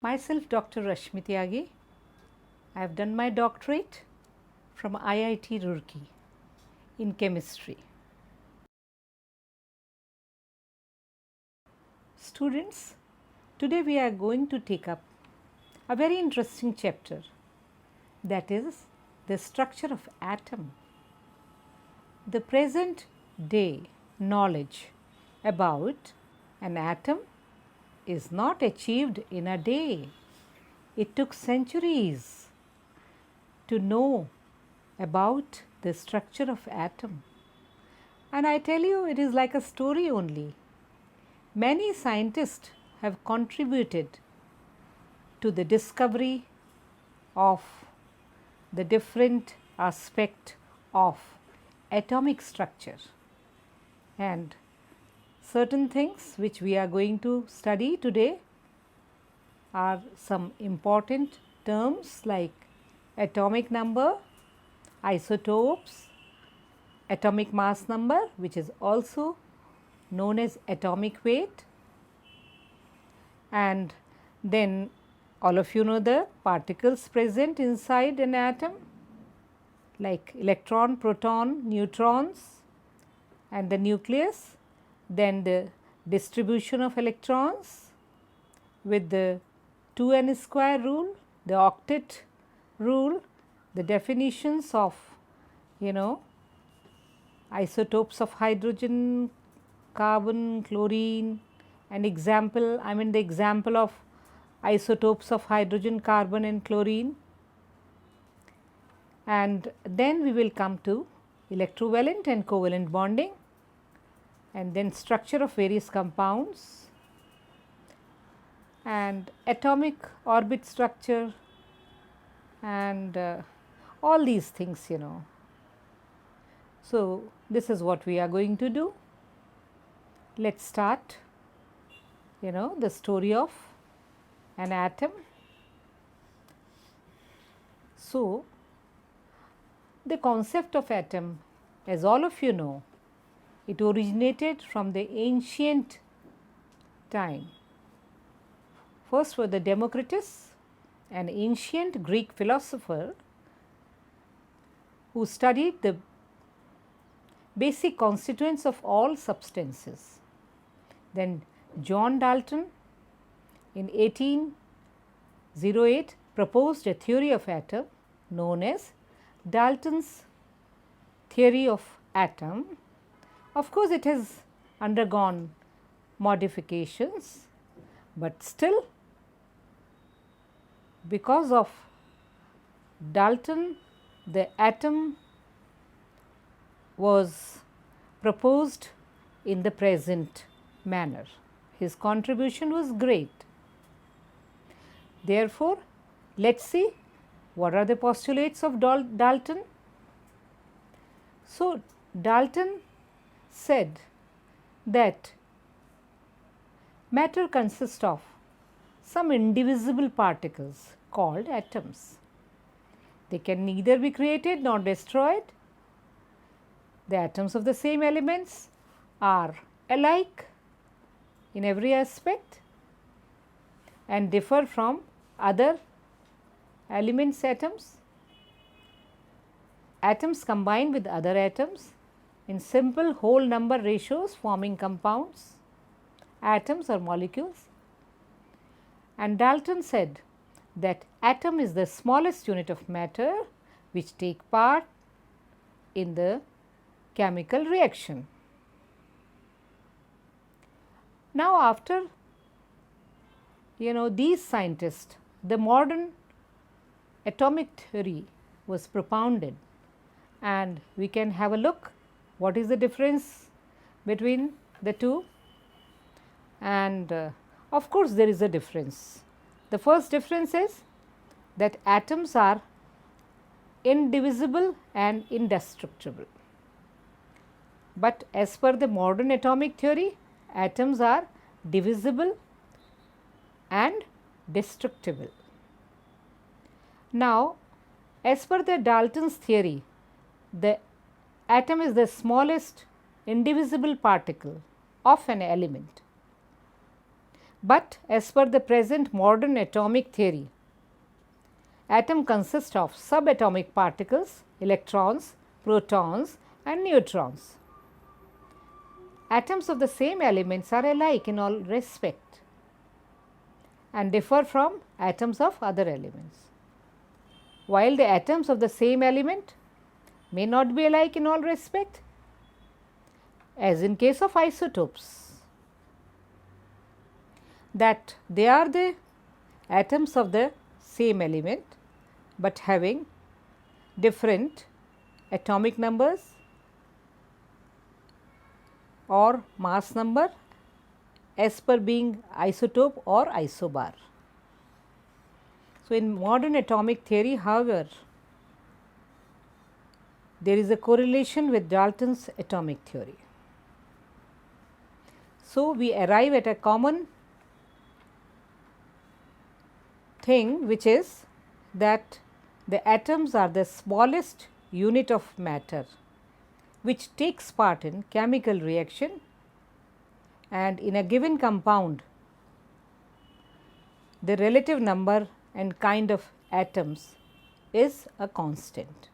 Myself Dr. Rashmi Tyagi. I have done my doctorate from IIT Roorkee in chemistry. Students, today we are going to take up a very interesting chapter, that is the structure of atom. The present day knowledge about an atom is not achieved in a day. It took centuries to know about the structure of atom. And I tell you, it is like a story only. Many scientists have contributed to the discovery of the different aspect of atomic structure, and certain things which we are going to study today are some important terms like atomic number, isotopes, atomic mass number, which is also known as atomic weight, and then all of you know the particles present inside an atom like electron, proton, neutrons and the nucleus, then the distribution of electrons with the 2n square rule, the octet rule, the definitions of isotopes of hydrogen, carbon, chlorine, and the example of isotopes of hydrogen, carbon and chlorine. And then we will come to electrovalent and covalent bonding, and then structure of various compounds and atomic orbit structure and all these things. So, this is what we are going to do. Let us start the story of an atom. So, the concept of atom, as all of you know, it originated from the ancient time. First were the Democritus, an ancient Greek philosopher who studied the basic constituents of all substances. Then John Dalton in 1808 proposed a theory of atom known as Dalton's theory of atom. Of course, it has undergone modifications, but still because of Dalton, the atom was proposed in the present manner. His contribution was great. Therefore, let us see what are the postulates of Dalton. So, Dalton said that matter consists of some indivisible particles called atoms. They can neither be created nor destroyed. The atoms of the same elements are alike in every aspect and differ from other elements atoms. Atoms combine with other atoms in simple whole number ratios forming compounds, atoms or molecules. And Dalton said that atom is the smallest unit of matter which take part in the chemical reaction. Now, after these scientists, the modern atomic theory was propounded, and we can have a look what is the difference between the two. And of course, there is a difference. The first difference is that atoms are indivisible and indestructible. But as per the modern atomic theory, atoms are divisible and destructible. Now, as per the Dalton's theory, the atom is the smallest indivisible particle of an element. But as per the present modern atomic theory, atom consists of subatomic particles, electrons, protons and neutrons. Atoms of the same elements are alike in all respect and differ from atoms of other elements, while the atoms of the same element may not be alike in all respect, as in case of isotopes, that they are the atoms of the same element, but having different atomic numbers or mass number as per being isotope or isobar. So, in modern atomic theory, however, there is a correlation with Dalton's atomic theory. So, we arrive at a common thing, which is that the atoms are the smallest unit of matter which takes part in chemical reaction, and in a given compound the relative number and kind of atoms is a constant.